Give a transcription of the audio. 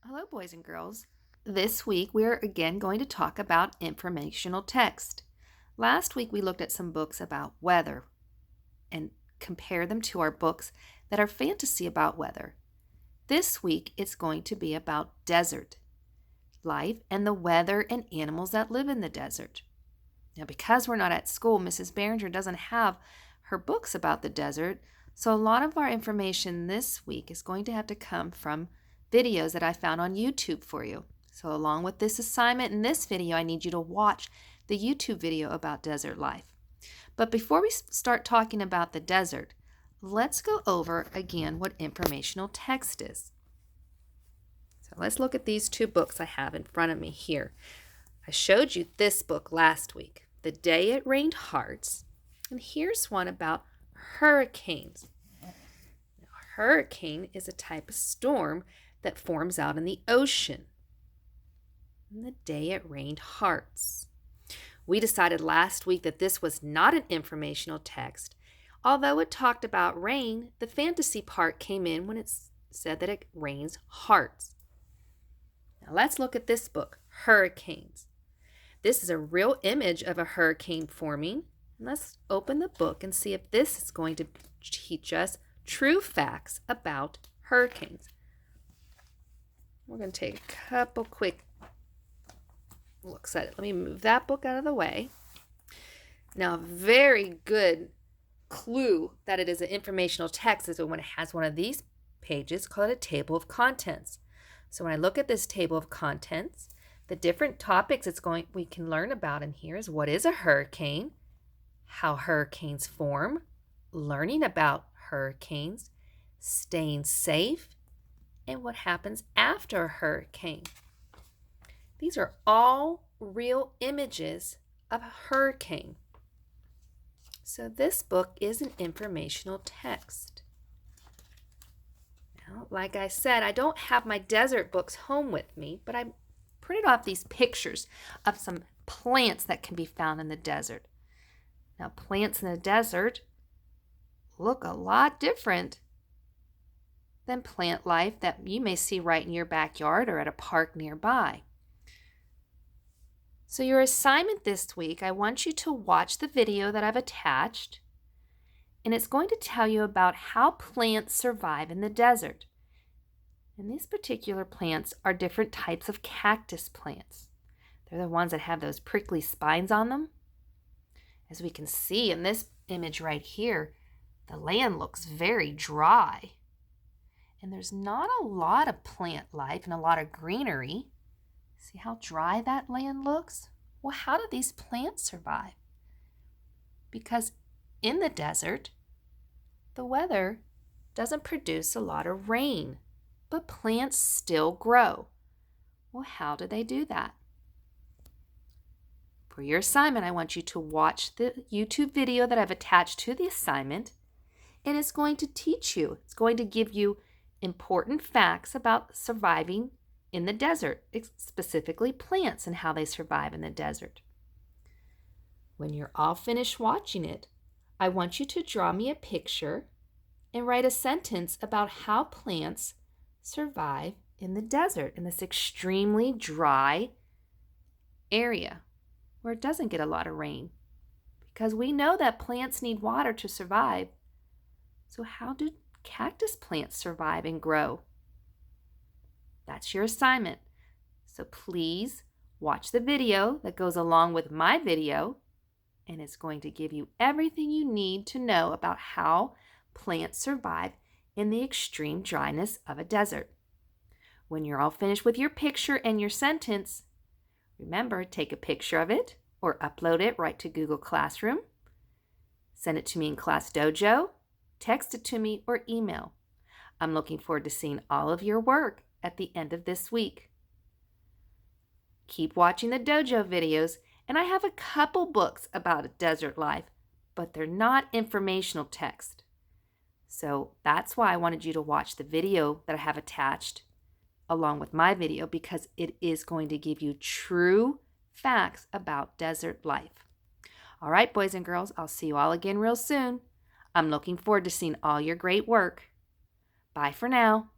Hello, boys and girls. This week we are again going to talk about informational text. Last week we looked at some books about weather and compare them to our books that are fantasy about weather. This week it's going to be about desert life and the weather and animals that live in the desert. Now, because we're not at school, Mrs. Behringer doesn't have her books about the desert, so a lot of our information this week is going to have to come from videos that I found on YouTube for you. So along with this assignment in this video, I need you to watch the YouTube video about desert life. But before we start talking about the desert, let's go over again what informational text is. So let's look at these two books I have in front of me here. I showed you this book last week, The Day It Rained Hearts, and here's one about hurricanes. Now, a hurricane is a type of storm that forms out in the ocean. And The Day It Rained Hearts. We decided last week that this was not an informational text. Although it talked about rain, the fantasy part came in when it said that it rains hearts. Now let's look at this book, Hurricanes. This is a real image of a hurricane forming. Let's open the book and see if this is going to teach us true facts about hurricanes. We're going to take a couple quick looks at it. Let me move that book out of the way. Now, a very good clue that it is an informational text is when it has one of these pages called a table of contents. So when I look at this table of contents, the different topics we can learn about in here is what is a hurricane, how hurricanes form, learning about hurricanes, staying safe, and what happens after a hurricane. These are all real images of a hurricane. So this book is an informational text. Now, like I said, I don't have my desert books home with me, but I printed off these pictures of some plants that can be found in the desert. Now, plants in the desert look a lot different than plant life that you may see right in your backyard or at a park nearby. So your assignment this week, I want you to watch the video that I've attached, and it's going to tell you about how plants survive in the desert. And these particular plants are different types of cactus plants. They're the ones that have those prickly spines on them. As we can see in this image right here, the land looks very dry. And there's not a lot of plant life and a lot of greenery. See how dry that land looks? Well, how do these plants survive? Because in the desert, the weather doesn't produce a lot of rain, but plants still grow. Well, how do they do that? For your assignment, I want you to watch the YouTube video that I've attached to the assignment, and it's going to teach you. It's going to give you important facts about surviving in the desert, specifically plants and how they survive in the desert. When you're all finished watching it, I want you to draw me a picture and write a sentence about how plants survive in the desert, in this extremely dry area where it doesn't get a lot of rain. Because we know that plants need water to survive. So how do cactus plants survive and grow? That's your assignment. So please watch the video that goes along with my video, and it's going to give you everything you need to know about how plants survive in the extreme dryness of a desert. When you're all finished with your picture and your sentence, remember, take a picture of it or upload it right to Google Classroom. Send it to me in Class Dojo, text it to me, or email. I'm looking forward to seeing all of your work at the end of this week. Keep watching the dojo videos, and I have a couple books about desert life, but they're not informational text. So that's why I wanted you to watch the video that I have attached along with my video, because it is going to give you true facts about desert life. All right, boys and girls, I'll see you all again real soon. I'm looking forward to seeing all your great work. Bye for now.